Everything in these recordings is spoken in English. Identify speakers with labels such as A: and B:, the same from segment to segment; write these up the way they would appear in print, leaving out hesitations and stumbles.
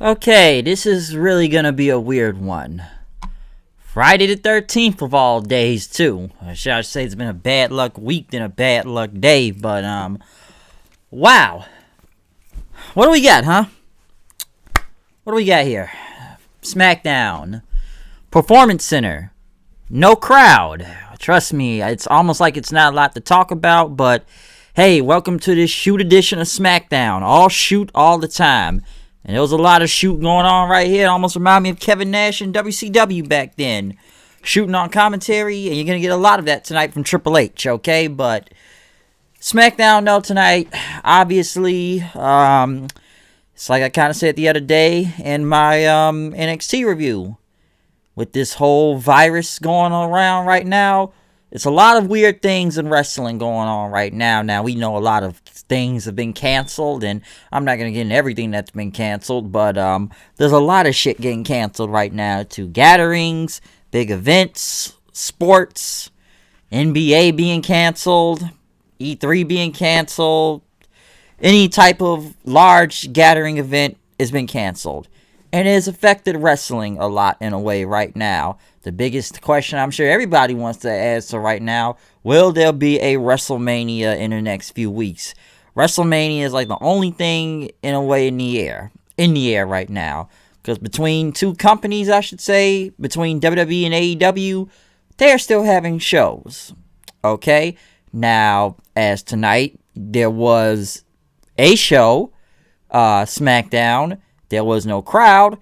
A: Okay, this is really gonna be a weird one. Friday the 13th of all days, too. Or should I say it's been a bad luck week than a bad luck day, but, wow. What do we got, huh? What do we got here? Smackdown. Performance Center. No crowd. Trust me, it's almost like it's not a lot to talk about, but hey, welcome to this shoot edition of Smackdown. All shoot all the time. And there was a lot of shoot going on right here. It almost reminded me of Kevin Nash and WCW back then. Shooting on commentary, and you're going to get a lot of that tonight from Triple H, okay? But Smackdown, though, tonight, obviously, it's like I kind of said the other day in my NXT review. With this whole virus going around right now, it's a lot of weird things in wrestling going on right now. Now, we know a lot of things have been canceled, and I'm not going to get into everything that's been canceled, but there's a lot of shit getting canceled right now, to gatherings, big events, sports, NBA being canceled, E3 being canceled, any type of large gathering event has been canceled. And it has affected wrestling a lot in a way right now. The biggest question I'm sure everybody wants to answer right now, will there be a WrestleMania in the next few weeks? WrestleMania is like the only thing in a way in the air right now. Because between two companies, I should say, between WWE and AEW, they're still having shows. Okay? Now, as tonight, there was a show, Smackdown. There was no crowd.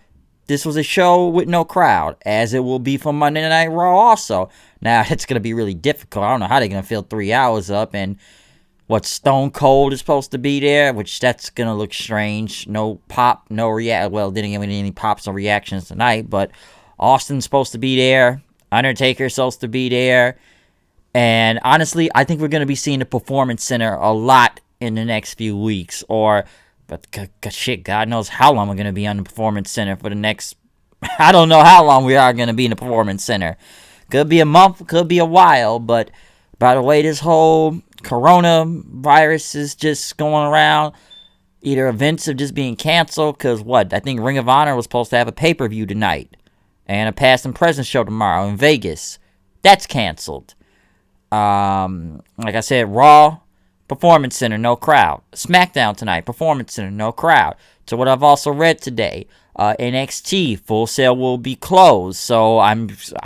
A: This was a show with no crowd, as it will be for Monday Night Raw also. Now, it's going to be really difficult. I don't know how they're going to fill 3 hours up, and what, Stone Cold is supposed to be there, which that's going to look strange. No pop, no react. Well, didn't get any pops or reactions tonight, but Austin's supposed to be there. Undertaker's supposed to be there. And honestly, I think we're going to be seeing the Performance Center a lot in the next few weeks, but shit, God knows how long we're going to be on the Performance Center for the next... I don't know how long we are going to be in the Performance Center. Could be a month, could be a while, but by the way this whole coronavirus is just going around, either events are just being canceled, because what? I think Ring of Honor was supposed to have a pay-per-view tonight, and a past and present show tomorrow in Vegas. That's canceled. Like I said, Raw... Performance Center, no crowd. Smackdown tonight, Performance Center, no crowd. So what I've also read today, NXT, Full Sail will be closed. So I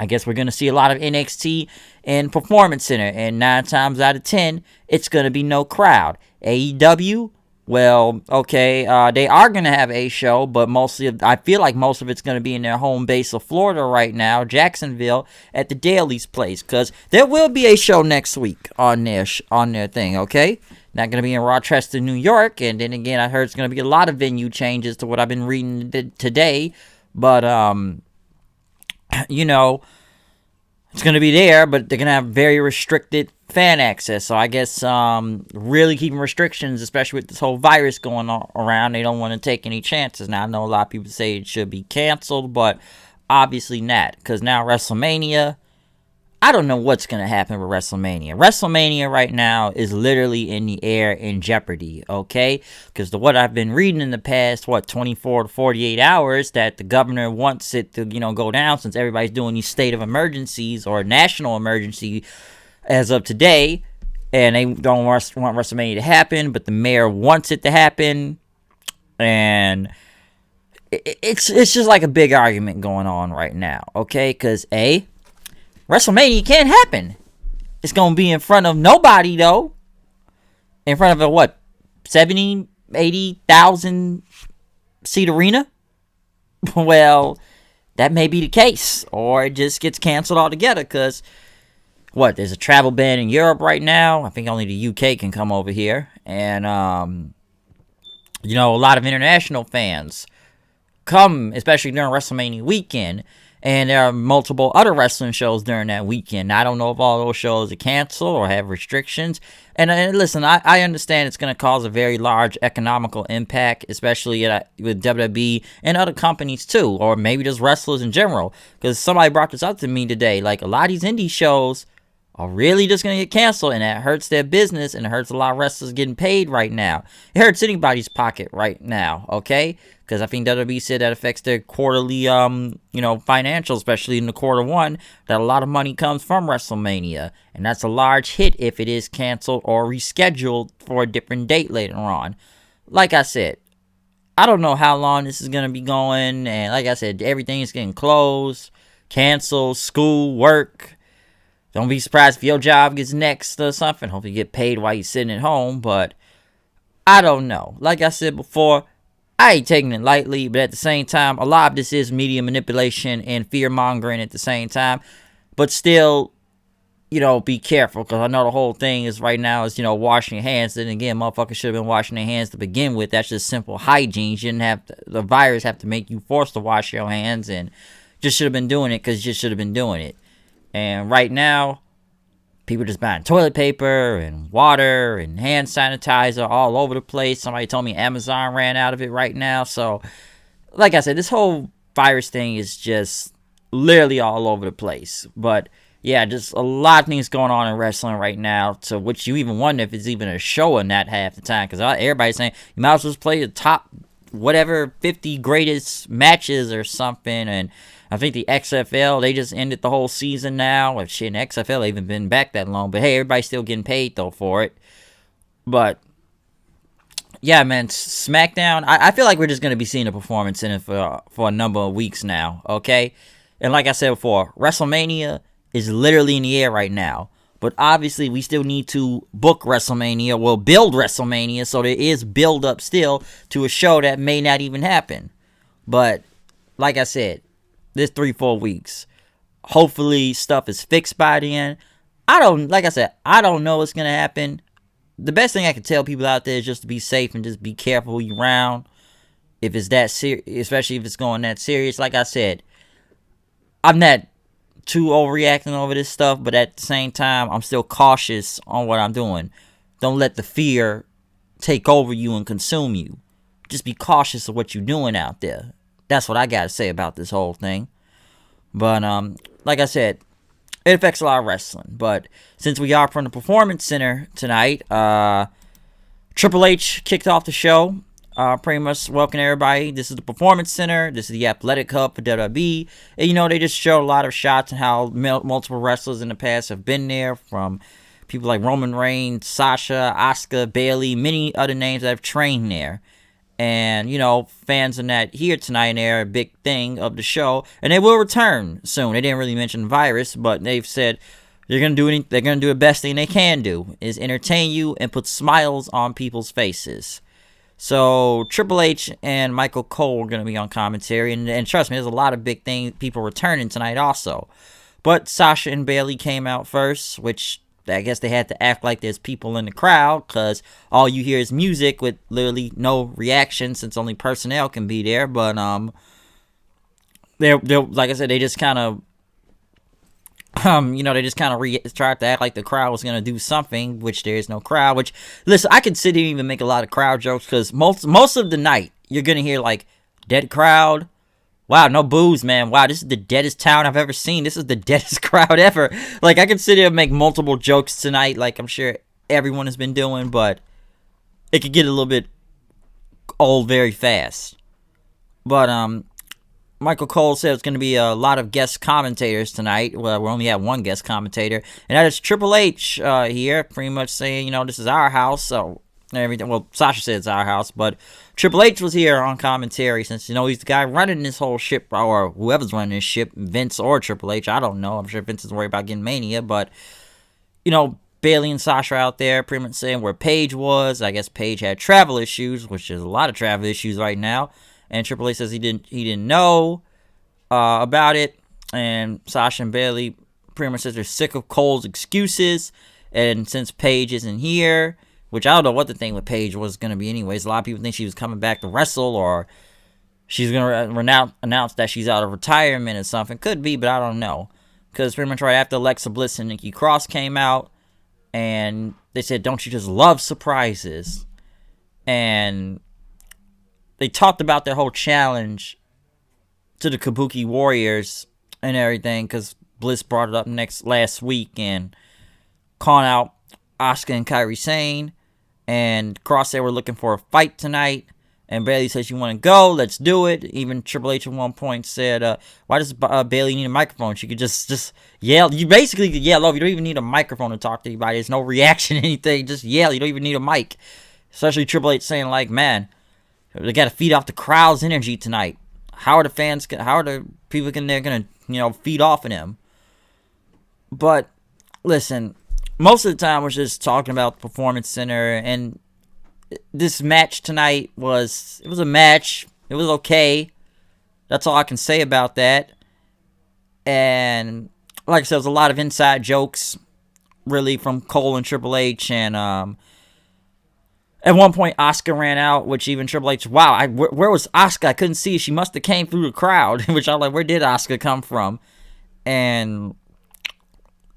A: guess we're going to see a lot of NXT in Performance Center. And 9 times out of 10, it's going to be no crowd. AEW, well, okay, they are going to have a show, but I feel like most of it's going to be in their home base of Florida right now, Jacksonville, at the Daly's place, because there will be a show next week on their thing, okay? Not going to be in Rochester, New York, and then again, I heard it's going to be a lot of venue changes to what I've been reading today, but, it's going to be there, but they're going to have very restricted fan access. So I guess really keeping restrictions, especially with this whole virus going on around, they don't want to take any chances. Now, I know a lot of people say it should be canceled, but obviously not. Because now WrestleMania, I don't know what's going to happen with WrestleMania. WrestleMania right now is literally in the air, in jeopardy, okay? Because what I've been reading in the past, 24 to 48 hours, that the governor wants it to, go down, since everybody's doing these state of emergencies or national emergency as of today, and they don't want WrestleMania to happen, but the mayor wants it to happen, and it's just like a big argument going on right now, okay? Because WrestleMania can't happen. It's going to be in front of nobody, though. In front of a, 70, 80,000 seat arena? Well, that may be the case. Or it just gets canceled altogether, because, there's a travel ban in Europe right now. I think only the UK can come over here. And, a lot of international fans come, especially during WrestleMania weekend. And there are multiple other wrestling shows during that weekend. I don't know if all those shows are canceled or have restrictions. And listen, I understand it's going to cause a very large economical impact, especially with WWE and other companies too, or maybe just wrestlers in general. Because somebody brought this up to me today. Like, a lot of these indie shows are really just going to get canceled, and that hurts their business, and it hurts a lot of wrestlers getting paid right now. It hurts anybody's pocket right now, okay? Because I think WWE said that affects their quarterly, financials, especially in the quarter one, that a lot of money comes from WrestleMania, and that's a large hit if it is canceled or rescheduled for a different date later on. Like I said, I don't know how long this is going to be going, and like I said, everything is getting closed, canceled, school, work. Don't be surprised if your job gets next or something. Hope you get paid while you're sitting at home, but I don't know. Like I said before, I ain't taking it lightly, but at the same time, a lot of this is media manipulation and fear-mongering at the same time. But still, be careful, because I know the whole thing is right now is, washing your hands. And again, motherfuckers should have been washing their hands to begin with. That's just simple hygiene. You didn't have the virus have to make you forced to wash your hands, and just should have been doing it because you just should have been doing it. And right now, people just buying toilet paper and water and hand sanitizer all over the place. Somebody told me Amazon ran out of it right now. So, like I said, this whole virus thing is just literally all over the place. But, yeah, just a lot of things going on in wrestling right now, to which you even wonder if it's even a show in that half the time. Because everybody's saying, you might as well play the top, 50 greatest matches or something. And I think the XFL, they just ended the whole season now. Well, shit, the XFL ain't even been back that long. But hey, everybody's still getting paid, though, for it. But, yeah, man, Smackdown, I feel like we're just going to be seeing a performance in it for a number of weeks now, okay? And like I said before, WrestleMania is literally in the air right now. But obviously, we still need to book WrestleMania. Well, build WrestleMania, so there is build-up still to a show that may not even happen. But, like I said, this 3-4 weeks. Hopefully stuff is fixed by then. I don't know what's going to happen. The best thing I can tell people out there is just to be safe and just be careful who you around. If it's that serious, especially if it's going that serious. Like I said, I'm not too overreacting over this stuff, but at the same time, I'm still cautious on what I'm doing. Don't let the fear take over you and consume you. Just be cautious of what you're doing out there. That's what I gotta say about this whole thing. But, like I said, it affects a lot of wrestling. But since we are from the Performance Center tonight, Triple H kicked off the show. Pretty much welcome everybody. This is the Performance Center. This is the Athletic Hub for WWE. And, they just showed a lot of shots and how multiple wrestlers in the past have been there, from people like Roman Reigns, Sasha, Asuka, Bayley, many other names that have trained there. And, fans are not here tonight, and they're a big thing of the show. And they will return soon. They didn't really mention virus, but they've said they're going to do the best thing they can do, is entertain you and put smiles on people's faces. So, Triple H and Michael Cole are going to be on commentary. And trust me, there's a lot of big people returning tonight also. But Sasha and Bayley came out first, which I guess they had to act like there's people in the crowd, because all you hear is music with literally no reaction, since only personnel can be there. But they're like I said, they just kind of tried to act like the crowd was gonna do something, which there is no crowd. Which, listen, I could sit here and even make a lot of crowd jokes, because most of the night you're gonna hear like dead crowd. Wow, no boos, man. Wow, this is the deadest town I've ever seen. This is the deadest crowd ever. Like, I could sit here and make multiple jokes tonight, like I'm sure everyone has been doing, but it could get a little bit old very fast. But, Michael Cole said it's going to be a lot of guest commentators tonight. Well, we only have one guest commentator, and that is Triple H here, pretty much saying, this is our house, so everything. Well, Sasha said it's our house, but Triple H was here on commentary, since he's the guy running this whole ship, or whoever's running this ship, Vince or Triple H. I don't know. I'm sure Vince is worried about getting Mania, but Bayley and Sasha out there pretty much saying where Paige was. I guess Paige had travel issues, which is a lot of travel issues right now, and Triple H says he didn't know about it, and Sasha and Bayley pretty much says they're sick of Cole's excuses, and since Paige isn't here, which I don't know what the thing with Paige was going to be anyways. A lot of people think she was coming back to wrestle, or she's going to announce that she's out of retirement or something. Could be, but I don't know. Because pretty much right after Alexa Bliss and Nikki Cross came out, and they said, don't you just love surprises? And they talked about their whole challenge to the Kabuki Warriors and everything, because Bliss brought it up last week, and calling out Asuka and Kairi Sane. And Crosshair were looking for a fight tonight. And Bayley says, you want to go? Let's do it. Even Triple H at one point said, why does Bayley need a microphone? She could just yell. You basically could yell over. You don't even need a microphone to talk to anybody. There's no reaction, anything. Just yell. You don't even need a mic. Especially Triple H saying, like, man, they got to feed off the crowd's energy tonight. How are the fans, how are the people they're going to, feed off of them? But, listen, most of the time we're just talking about the Performance Center, and this match tonight was a match. It was okay. That's all I can say about that. And like I said, there was a lot of inside jokes, really, from Cole and Triple H. And at one point, Asuka ran out, which even Triple H, wow, where was Asuka? I couldn't see. She must have came through the crowd, which I'm like, where did Asuka come from? And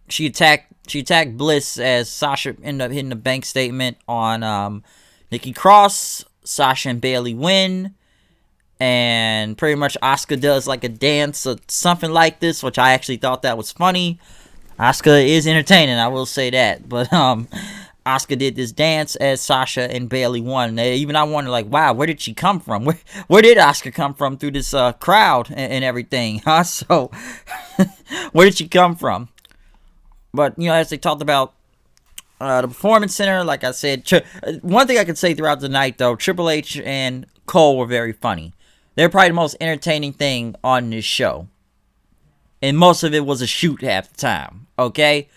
A: she attacked Bliss as Sasha ended up hitting the bank statement on Nikki Cross. Sasha and Bayley win. And pretty much Asuka does like a dance or something like this, which I actually thought that was funny. Asuka is entertaining, I will say that. But Asuka did this dance as Sasha and Bayley won. Even I wonder, like, wow, where did she come from? Where did Asuka come from through this crowd and everything? Huh? So, where did she come from? But, as they talked about the Performance Center, like I said, one thing I could say throughout the night, though, Triple H and Cole were very funny. They're probably the most entertaining thing on this show. And most of it was a shoot half the time, okay?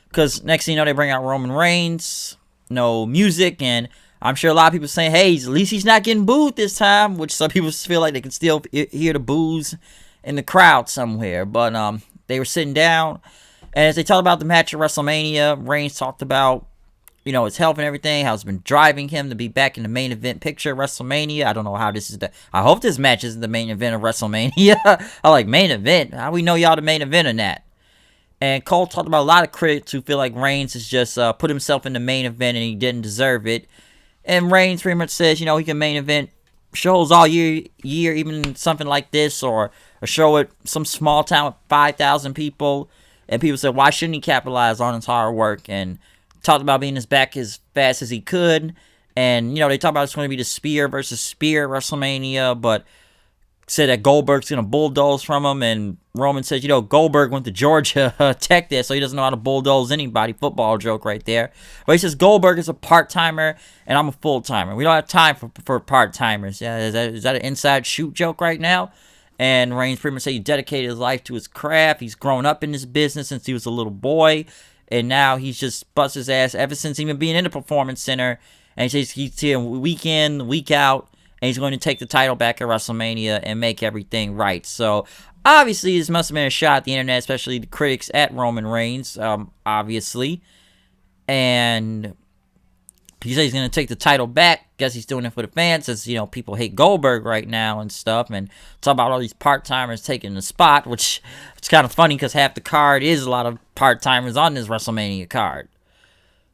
A: Because next thing you know, they bring out Roman Reigns, no music, and I'm sure a lot of people saying, hey, at least he's not getting booed this time, which some people feel like they can still hear the boos in the crowd somewhere. But they were sitting down. And as they talked about the match at WrestleMania, Reigns talked about, his health and everything, how it's been driving him to be back in the main event picture at WrestleMania. I don't know how this is I hope this match isn't the main event of WrestleMania. I like main event. How we know y'all the main event in that? And Cole talked about a lot of critics who feel like Reigns has just put himself in the main event and he didn't deserve it. And Reigns pretty much says, he can main event shows all year, even something like this, or a show at some small town with 5,000 people. And people said, why shouldn't he capitalize on his hard work? And talked about being his back as fast as he could. And, they talked about it's going to be the Spear versus Spear at WrestleMania. But said that Goldberg's going to bulldoze from him. And Roman says, Goldberg went to Georgia Tech there, so he doesn't know how to bulldoze anybody. Football joke right there. But he says Goldberg is a part-timer, and I'm a full-timer. We don't have time for part-timers. Yeah, is that an inside shoot joke right now? And Reigns pretty much said he dedicated his life to his craft. He's grown up in this business since he was a little boy. And now he's just bust his ass ever since even being in the Performance Center. And he says he's here week in, week out. And he's going to take the title back at WrestleMania and make everything right. So, obviously, this must have been a shot at the internet, especially the critics at Roman Reigns, obviously. And he said he's going to take the title back. Guess he's doing it for the fans, since, people hate Goldberg right now and stuff. And talk about all these part-timers taking the spot, which it's kind of funny because half the card is a lot of part-timers on this WrestleMania card.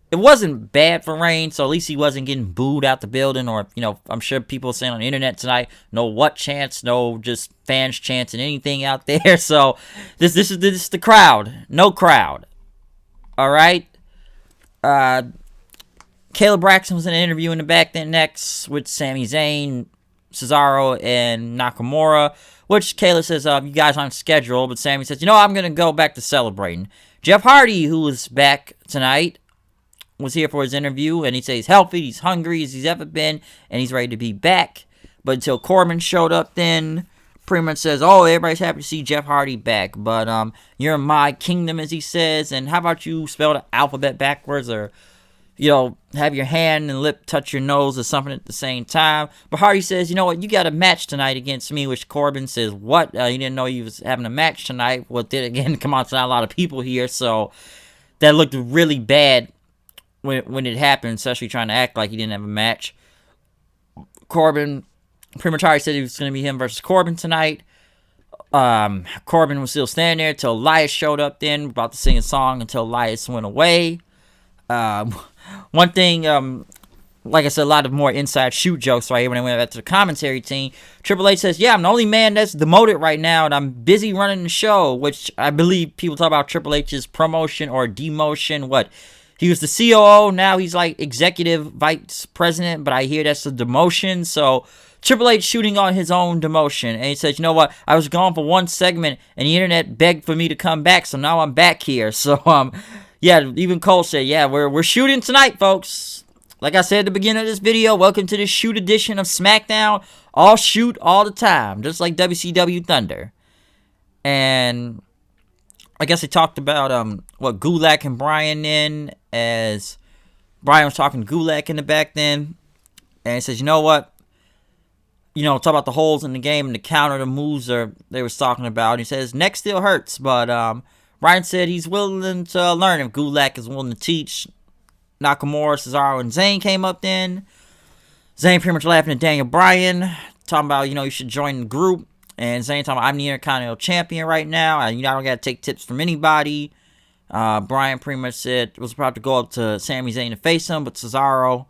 A: It wasn't bad for Reigns, so at least he wasn't getting booed out the building, or, I'm sure people saying on the internet tonight, no what chance, no just fans chanting anything out there. So this is the crowd, no crowd. All right. Kayla Braxton was in an interview in the back then next with Sami Zayn, Cesaro, and Nakamura, which Kayla says, you guys aren't scheduled, but Sami says, I'm going to go back to celebrating. Jeff Hardy, who was back tonight, was here for his interview, and he says he's healthy, he's hungry as he's ever been, and he's ready to be back. But until Corbin showed up, then pretty much says, everybody's happy to see Jeff Hardy back, but you're in my kingdom, as he says, and how about you spell the alphabet backwards, or have your hand and lip touch your nose or something at the same time. But Hardy says, you know what, you got a match tonight against me, which Corbin says, what? You didn't know you was having a match tonight? Well, did again, come on, it's not a lot of people here, so that looked really bad when it happened, especially trying to act like he didn't have a match. Corbin, pretty much Hardy said it was going to be him versus Corbin tonight. Corbin was still standing there until Elias showed up then, about to sing a song until Elias went away. One thing like I said, a lot of more inside shoot jokes right here when I went back to the commentary team. Triple H says, yeah, I'm the only man that's demoted right now, and I'm busy running the show, which I believe people talk about Triple H's promotion or demotion. What? He was the COO, now he's like executive vice president, but I hear that's a demotion. So Triple H shooting on his own demotion. And he says, you know what? I was gone for one segment, and the internet begged for me to come back, so now I'm back here. So, yeah, even Cole said, yeah, we're shooting tonight, folks. Like I said at the beginning of this video, welcome to the shoot edition of Smackdown. All shoot all the time, just like WCW Thunder. And I guess they talked about Gulak and Bryan in, as Bryan was talking to Gulak in the back then. And he says, you know what? Talk about the holes in the game and the counter, the moves they was talking about. He says, neck still hurts, but Bryan said he's willing to learn if Gulak is willing to teach. Nakamura, Cesaro, and Zayn came up then. Zayn pretty much laughing at Daniel Bryan, talking about, you should join the group. And Zayn talking about, I'm the Intercontinental Champion right now. I don't got to take tips from anybody. Bryan pretty much said, was about to go up to Sami Zayn to face him, but Cesaro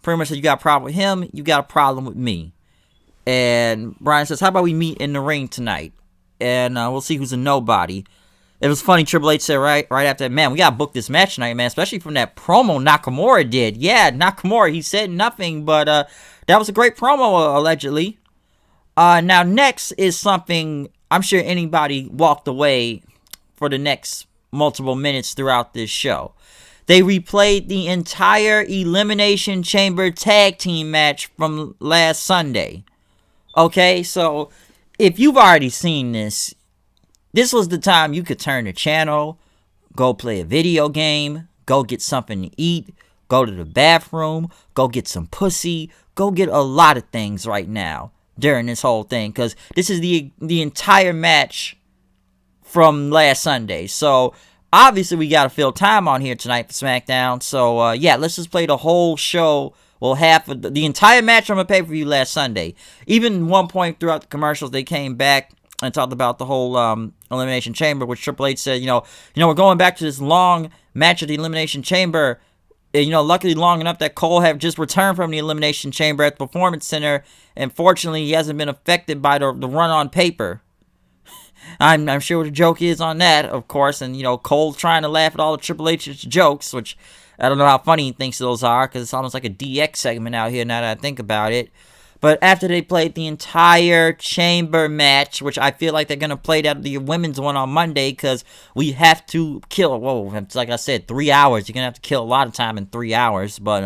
A: pretty much said, you got a problem with him, you got a problem with me. And Bryan says, how about we meet in the ring tonight? And we'll see who's a nobody. It was funny, Triple H said right after that, man, we got to book this match tonight, man, especially from that promo Nakamura did. Yeah, Nakamura, he said nothing, but that was a great promo, allegedly. Now, next is something I'm sure anybody walked away for the next multiple minutes throughout this show. They replayed the entire Elimination Chamber tag team match from last Sunday. Okay, so if you've already seen this, this was the time you could turn the channel, go play a video game, go get something to eat, go to the bathroom, go get some pussy, go get a lot of things right now during this whole thing, because this is the entire match from last Sunday. So obviously we got to fill time on here tonight for SmackDown. So yeah, let's just play the whole show. Well, half of the entire match from a pay-per-view last Sunday. Even one point throughout the commercials, they came back and talked about the whole Elimination Chamber, which Triple H said, we're going back to this long match at the Elimination Chamber. Luckily long enough that Cole have just returned from the Elimination Chamber at the Performance Center, and fortunately he hasn't been affected by the run on paper. I'm sure what the joke is on that, of course, and Cole trying to laugh at all the Triple H's jokes, which I don't know how funny he thinks those are, because it's almost like a DX segment out here now that I think about it. But after they played the entire Chamber match, which I feel like they're going to play the women's one on Monday, because we have to kill, like I said, 3 hours. You're going to have to kill a lot of time in 3 hours. But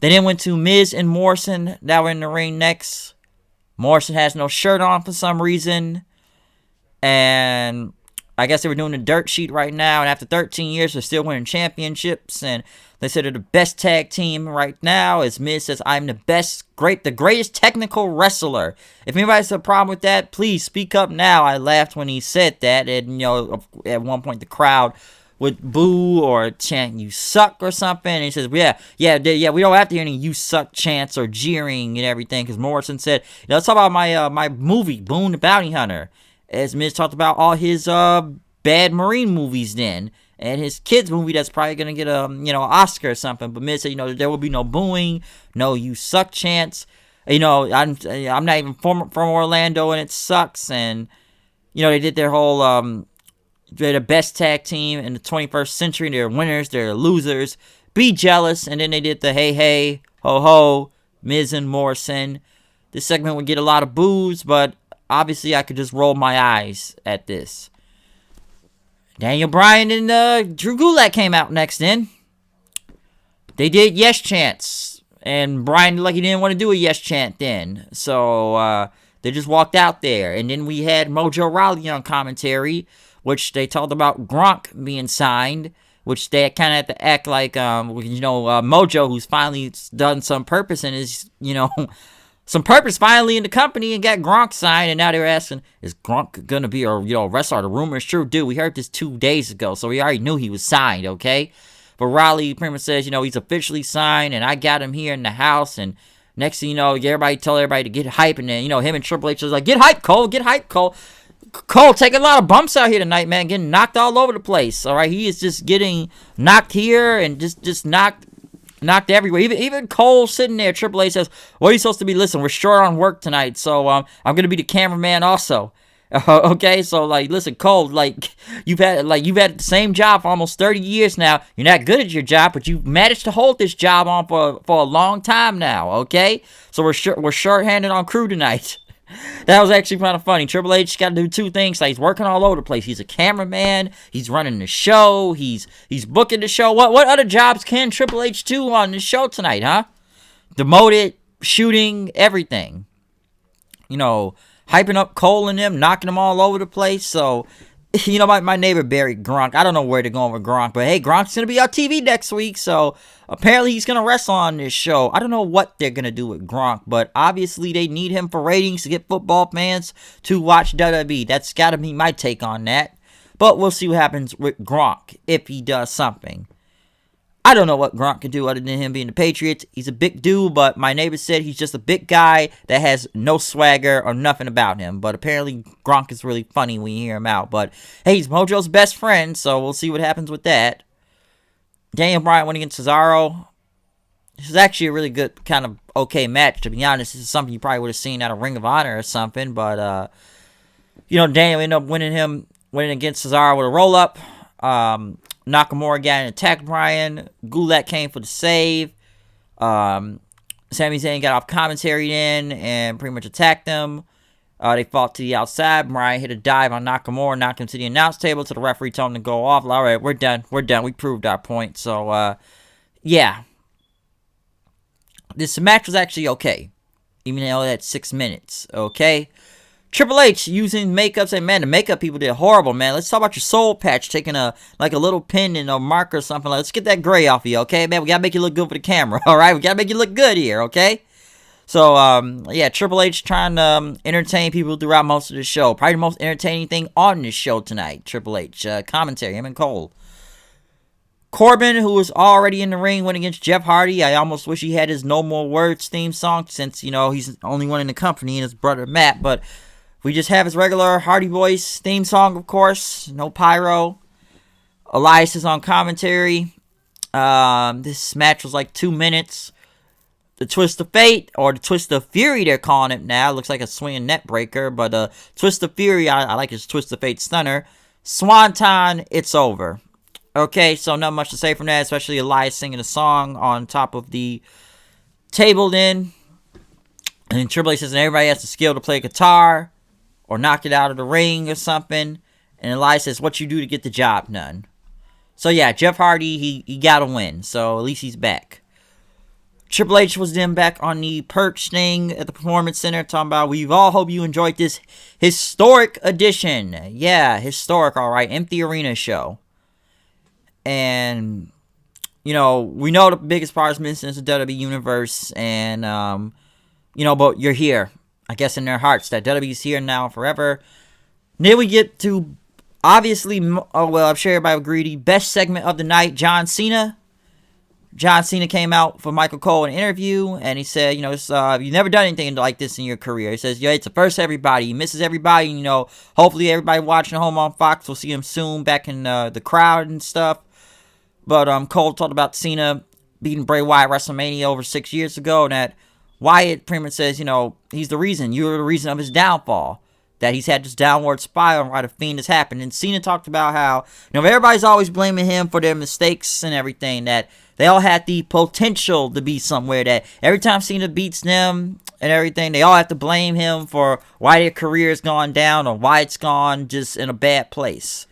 A: they then went to Miz and Morrison that were in the ring next. Morrison has no shirt on for some reason. And I guess they were doing the dirt sheet right now, and after 13 years, they're still winning championships, and they said they're the best tag team right now. As Miz says, I'm the the greatest technical wrestler. If anybody has a problem with that, please speak up now. I laughed when he said that, and at one point the crowd would boo or chant, you suck, or something, and he says, yeah, we don't have to hear any you suck chants or jeering and everything, because Morrison said, let's talk about my movie, Boone the Bounty Hunter. As Miz talked about all his bad Marine movies then, and his kids movie that's probably gonna get a Oscar or something. But Miz said, there will be no booing, no you suck chants. I'm not even from Orlando and it sucks. And they did their whole they're the best tag team in the 21st century. They're winners, they're losers. Be jealous. And then they did the hey ho ho, Miz and Morrison. This segment would get a lot of boos, but obviously, I could just roll my eyes at this. Daniel Bryan and Drew Gulak came out next in. They did yes chants. And Bryan, like he didn't want to do a yes chant then. So, they just walked out there. And then we had Mojo Rawley on commentary, which they talked about Gronk being signed, which they kind of had to act like, Mojo, who's finally done some purpose and is, some purpose finally in the company and got Gronk signed, and now they're asking, is Gronk gonna be a wrestler? The rumors sure do. We heard this 2 days ago, so we already knew he was signed, okay? But Riley pretty much says, he's officially signed, and I got him here in the house, and next thing you know, everybody tell everybody to get hype, and then, him and Triple H was like, get hype, Cole, get hype, Cole. Cole taking a lot of bumps out here tonight, man, getting knocked all over the place, all right? He is just getting knocked here and just knocked knocked everywhere. Even Cole sitting there, Triple H says, "What are you supposed to be? Listen, we're short on work tonight, so I'm gonna be the cameraman also." Okay, so like, listen, Cole, like you've had the same job for almost 30 years now. You're not good at your job, but you've managed to hold this job on for a long time now. Okay, so we're short-handed on crew tonight. That was actually kind of funny. Triple H got to do two things. Like, he's working all over the place. He's a cameraman. He's running the show. He's booking the show. What other jobs can Triple H do on the show tonight, huh? Demoted, shooting, everything. You know, hyping up Cole and them, knocking them all over the place. So, you know, my neighbor buried Gronk. I don't know where they're going with Gronk, but hey, Gronk's going to be on TV next week, so apparently he's going to wrestle on this show. I don't know what they're going to do with Gronk, but obviously they need him for ratings to get football fans to watch WWE. That's got to be my take on that. But we'll see what happens with Gronk if he does something. I don't know what Gronk can do other than him being the Patriots. He's a big dude, but my neighbor said he's just a big guy that has no swagger or nothing about him. But apparently Gronk is really funny when you hear him out. But hey, he's Mojo's best friend, so we'll see what happens with that. Daniel Bryan went against Cesaro. This is actually a really good, kind of okay match, to be honest. This is something you probably would have seen at a Ring of Honor or something. But, you know, Daniel ended up winning against Cesaro with a roll-up. Nakamura got an attack Bryan. Gulak came for the save. Sami Zayn got off commentary then and pretty much attacked them. They fought to the outside. Bryan hit a dive on Nakamura, knocked him to the announce table. So the referee told him to go off. All right, we're done. We proved our point. So, yeah. This match was actually okay. Even though it had 6 minutes. Okay. Triple H using makeup, saying, man, the makeup people did horrible, man. Let's talk about your soul patch, taking a little pin and a marker or something. Let's get that gray off of you, okay, man? We gotta make you look good for the camera, all right? We gotta make you look good here, okay? So, yeah, Triple H trying to entertain people throughout most of the show. Probably the most entertaining thing on this show tonight, Triple H. Commentary, him and Cole. Corbin, who was already in the ring, went against Jeff Hardy. I almost wish he had his No More Words theme song since, you know, he's the only one in the company and his brother Matt, but we just have his regular Hardy Voice theme song, of course. No pyro. Elias is on commentary. This match was like 2 minutes. The Twist of Fate, or the Twist of Fury, they're calling it now. Looks like a swinging net breaker, but Twist of Fury, I like his Twist of Fate stunner. Swanton, it's over. Okay, so not much to say from that, especially Elias singing a song on top of the table then. And then Triple H says, and everybody has the skill to play guitar or knock it out of the ring or something. And Elias says, what you do to get the job done. So yeah, Jeff Hardy, he got a win. So at least he's back. Triple H was then back on the perch thing at the Performance Center, talking about, we all hope you enjoyed this historic edition. Yeah, historic, alright. Empty arena show. And, you know, we know the biggest part is missing is the WWE Universe. And, you know, but you're here. I guess in their hearts that WWE's here now forever. Then we get to, obviously, oh well, I'm sure everybody will agree, the best segment of the night, John Cena. John Cena came out for Michael Cole in an interview, and he said, you know, you've never done anything like this in your career. He says, yeah, it's a first for everybody. He misses everybody, you know, hopefully everybody watching at home on Fox will see him soon back in the crowd and stuff. But Cole talked about Cena beating Bray Wyatt at WrestleMania over 6 years ago, and that Wyatt pretty much says, you know, he's the reason. You're the reason of his downfall. That he's had this downward spiral and why the Fiend has happened. And Cena talked about how, you know, everybody's always blaming him for their mistakes and everything. That they all had the potential to be somewhere. That every time Cena beats them and everything, they all have to blame him for why their career's gone down or why it's gone just in a bad place.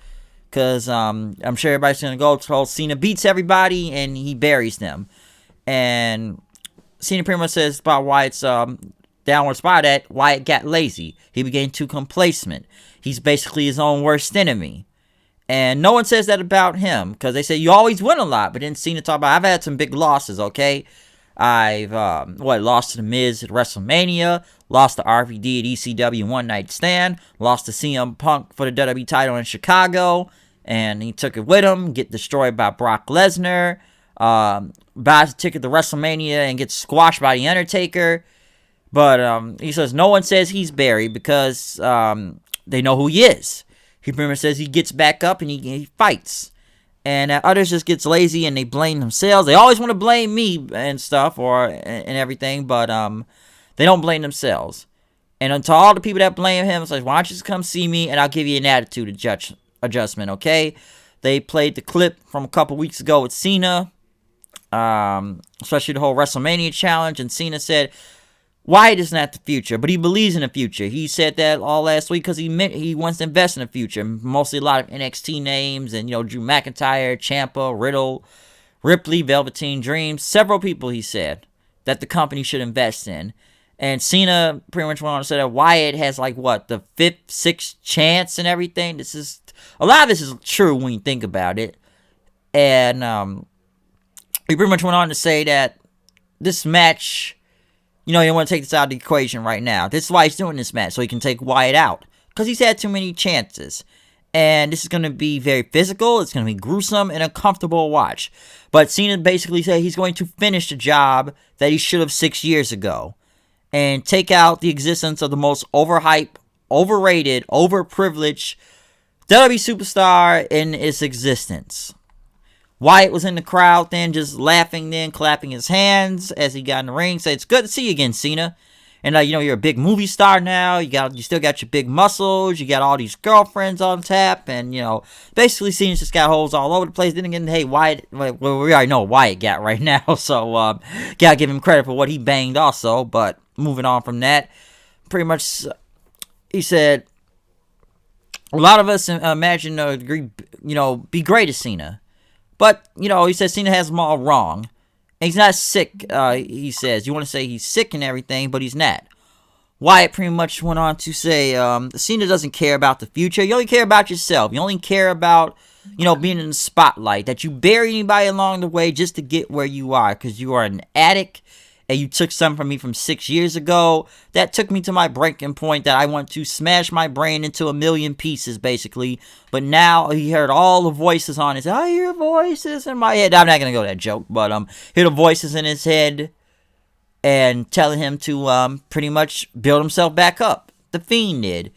A: Because I'm sure everybody's going to go told Cena beats everybody and he buries them. And Cena pretty much says about Wyatt's downward spiral that Wyatt got lazy. He became too complacent. He's basically his own worst enemy. And no one says that about him because they say you always win a lot. But then Cena talk about, I've had some big losses, okay? I've lost to The Miz at WrestleMania, lost to RVD at ECW One Night Stand, lost to CM Punk for the WWE title in Chicago, and he took it with him, get destroyed by Brock Lesnar, buys a ticket to WrestleMania and gets squashed by The Undertaker. But he says no one says he's buried because they know who he is. He pretty much says he gets back up and he fights. and others just gets lazy and they blame themselves. They always want to blame me and stuff and everything, but they don't blame themselves. And to all the people that blame him, it's like, why don't you just come see me and I'll give you an attitude adjustment, okay? They played the clip from a couple weeks ago with Cena, especially the whole WrestleMania challenge, and Cena said Wyatt is not the future, but he believes in the future. He said that all last week because he wants to invest in the future. Mostly a lot of NXT names and, Drew McIntyre, Ciampa, Riddle, Ripley, Velveteen Dream. Several people, he said, that the company should invest in. And Cena pretty much went on to say that Wyatt has, the 5th, 6th chance and everything. A lot of this is true when you think about it. And he pretty much went on to say that this match, you don't want to take this out of the equation right now. This is why he's doing this match, so he can take Wyatt out. Because he's had too many chances. And this is going to be very physical. It's going to be gruesome and uncomfortable to watch. But Cena basically said he's going to finish the job that he should have 6 years ago. And take out the existence of the most overhyped, overrated, overprivileged WWE superstar in its existence. Wyatt was in the crowd then, just laughing then, clapping his hands as he got in the ring. Said, "It's good to see you again, Cena. And you're a big movie star now. You still got your big muscles. You got all these girlfriends on tap, and basically Cena's just got holes all over the place. Then again, hey, Wyatt, well, we already know what Wyatt got right now, so gotta give him credit for what he banged also. But moving on from that, pretty much, he said, a lot of us imagine be great as Cena. But, he says Cena has them all wrong. And he's not sick, he says. You want to say he's sick and everything, but he's not. Wyatt pretty much went on to say, Cena doesn't care about the future. You only care about yourself. You only care about, being in the spotlight. That you bury anybody along the way just to get where you are. Because you are an addict. And you took something from me from 6 years ago. That took me to my breaking point that I want to smash my brain into a million pieces, basically. But now he heard all the voices on his head. I hear voices in my head. I'm not going to go that joke, but hear the voices in his head and telling him to pretty much build himself back up. The Fiend did.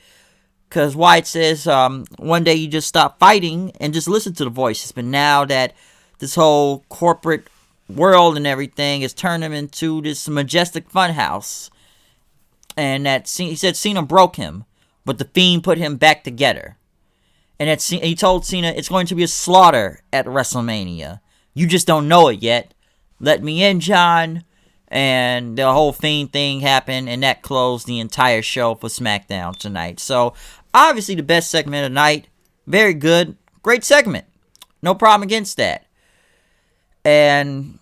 A: Because Wyatt says one day you just stop fighting and just listen to the voices. But now that this whole corporate world and everything has turned him into this majestic funhouse, and that he said Cena broke him, but the Fiend put him back together. And that he told Cena it's going to be a slaughter at WrestleMania. You just don't know it yet. Let me in, John. And the whole Fiend thing happened, and that closed the entire show for Smackdown tonight. So obviously the best segment of the night. Very good, great segment. No problem against that. And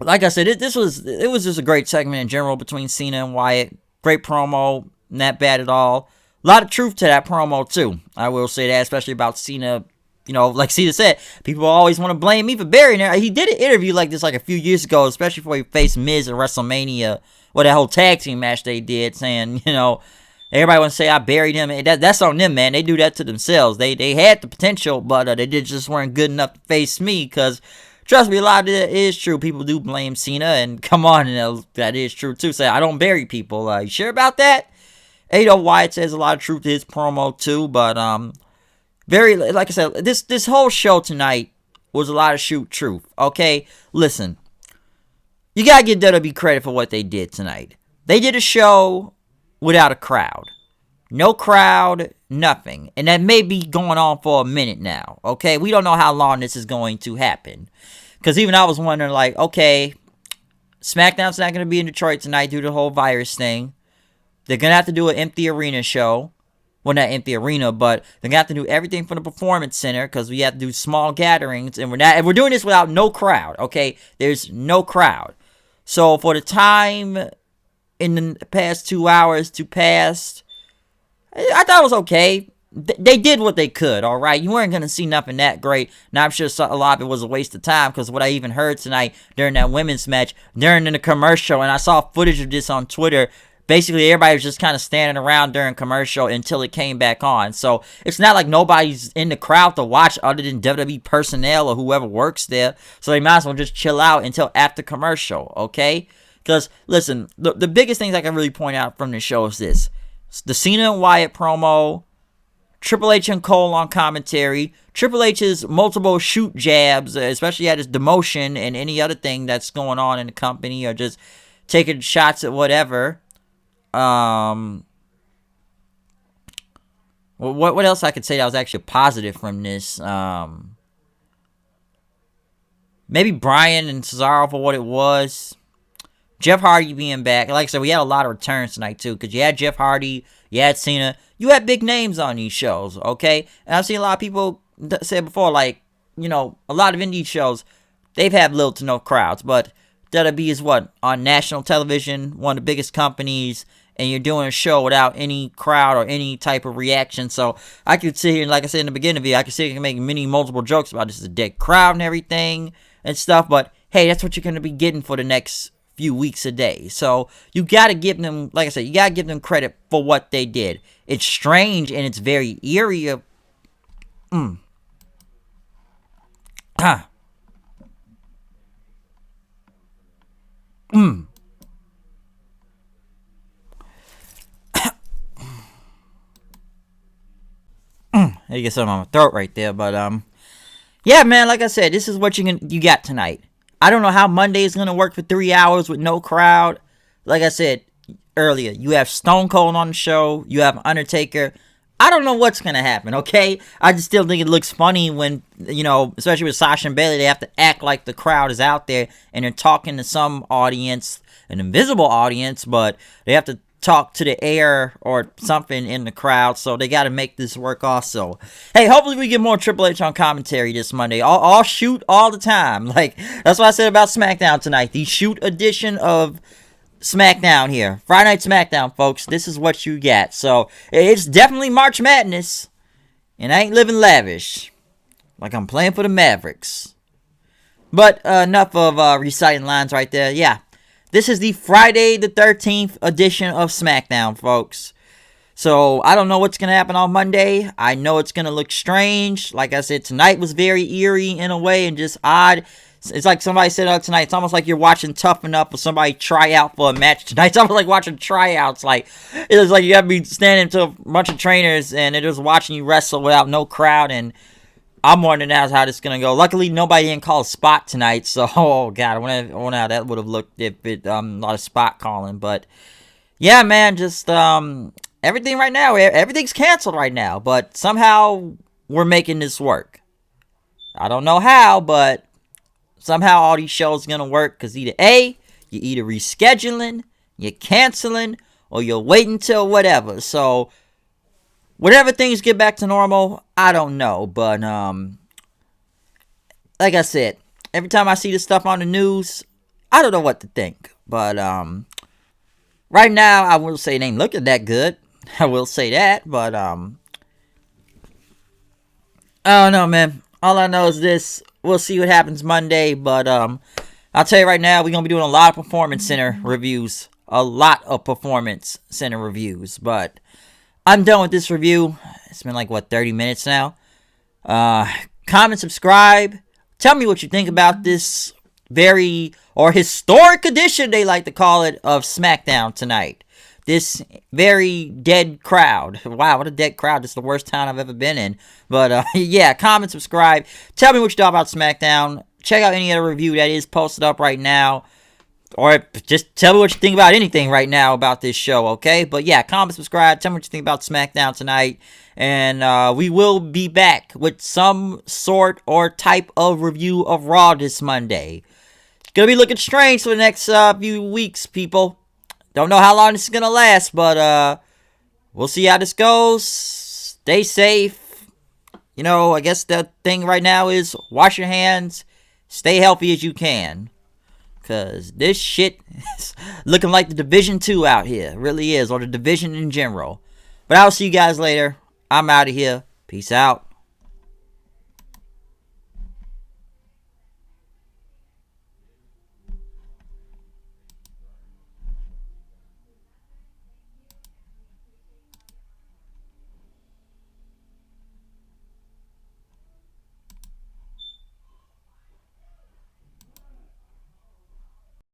A: like I said, it was just a great segment in general between Cena and Wyatt. Great promo, not bad at all. A lot of truth to that promo too. I will say that, especially about Cena. Like Cena said, people always want to blame me for burying her. He did an interview like this a few years ago, especially before he faced Miz at WrestleMania, that whole tag team match they did, saying, everybody wants to say I buried him. That's on them, man. They do that to themselves. They had the potential, but they just weren't good enough to face me. Because trust me, a lot of it is true. People do blame Cena, and come on, that is true too. Say I don't bury people. You sure about that? Wyatt says a lot of truth to his promo too, but very, like I said, this whole show tonight was a lot of truth. Okay, listen, you gotta give WWE credit for what they did tonight. They did a show without a crowd. No crowd, nothing. And that may be going on for a minute now, okay? We don't know how long this is going to happen. Because even I was wondering, okay, SmackDown's not going to be in Detroit tonight due to the whole virus thing. They're going to have to do an empty arena show. Well, not empty arena, but they're going to have to do everything from the Performance Center because we have to do small gatherings. And we're doing this without no crowd, okay? There's no crowd. So for the time in the past 2 hours to pass, I thought it was okay. They did what they could, all right? You weren't going to see nothing that great. Now, I'm sure a lot of it was a waste of time because what I even heard tonight during that women's match, during the commercial, and I saw footage of this on Twitter, basically everybody was just kind of standing around during commercial until it came back on. So it's not like nobody's in the crowd to watch other than WWE personnel or whoever works there. So they might as well just chill out until after commercial, okay? Because, listen, the biggest things I can really point out from the show is this. The Cena and Wyatt promo, Triple H and Cole on commentary. Triple H's multiple shoot jabs, especially at his demotion and any other thing that's going on in the company, or just taking shots at whatever. What else I could say that was actually positive from this? Maybe Bryan and Cesaro for what it was. Jeff Hardy being back. Like I said, we had a lot of returns tonight, too. Because you had Jeff Hardy, you had Cena. You had big names on these shows, okay? And I've seen a lot of people say before, like, you know, a lot of indie shows, they've had little to no crowds. But WWE is what? On national television, one of the biggest companies, and you're doing a show without any crowd or any type of reaction. So I could sit here, and like I said in the beginning of the video, I could sit here and make multiple jokes about this is a dead crowd and everything and stuff. But hey, that's what you're going to be getting for the next few weeks a day. So you got to give them, like I said, you got to give them credit for what they did. It's strange and it's very eerie. I get something on my throat right there, but yeah, man. Like I said, this is what you got tonight. I don't know how Monday is gonna work for 3 hours with no crowd. Like I said earlier, you have Stone Cold on the show, you have Undertaker. I don't know what's gonna happen. Okay, I just still think it looks funny when, you know, especially with Sasha and Bayley, they have to act like the crowd is out there and they're talking to some audience, an invisible audience, but they have to talk to the air or something in the crowd, so they got to make this work also. Hey, hopefully we get more Triple H on commentary this Monday. All shoot all the time. Like, that's what I said about Smackdown tonight. The shoot edition of Smackdown here. Friday Night Smackdown, folks. This is what you get. So, it's definitely March Madness, and I ain't living lavish. Like I'm playing for the Mavericks. But enough of reciting lines right there. Yeah. This is the Friday the 13th edition of Smackdown, folks. So, I don't know what's going to happen on Monday. I know it's going to look strange. Like I said, tonight was very eerie in a way and just odd. It's like somebody said tonight, it's almost like you're watching Toughen Up or somebody try out for a match tonight. It's almost like watching tryouts. Like, it's like you have to be standing to a bunch of trainers and they're just watching you wrestle without no crowd, and I'm wondering now how this is going to go. Luckily, nobody didn't call a spot tonight, so, oh, God, I wonder how that would have looked if it, a lot of spot calling. But, yeah, man, just, everything right now, everything's canceled right now, but somehow we're making this work. I don't know how, but somehow all these shows are going to work, because either A, you're either rescheduling, you're canceling, or you're waiting till whatever. So, whenever things get back to normal, I don't know. But, like I said, every time I see this stuff on the news, I don't know what to think. But, right now, I will say it ain't looking that good. I will say that. But, I don't know, man. All I know is this. We'll see what happens Monday. But, I'll tell you right now, we're going to be doing a lot of Performance Center reviews. A lot of Performance Center reviews. But I'm done with this review. It's been like, what, 30 minutes now? Comment, subscribe. Tell me what you think about this very, or historic edition, they like to call it, of Smackdown tonight. This very dead crowd. Wow, what a dead crowd. This is the worst town I've ever been in. But, yeah, comment, subscribe. Tell me what you thought about Smackdown. Check out any other review that is posted up right now. Or just tell me what you think about anything right now about this show, okay? But yeah, comment, subscribe, tell me what you think about Smackdown tonight. And we will be back with some sort or type of review of Raw this Monday. It's going to be looking strange for the next few weeks, people. Don't know how long this is going to last, but we'll see how this goes. Stay safe. You know, I guess the thing right now is wash your hands. Stay healthy as you can. Because this shit is looking like the Division 2 out here. It really is. Or the Division in general. But I'll see you guys later. I'm out of here. Peace out.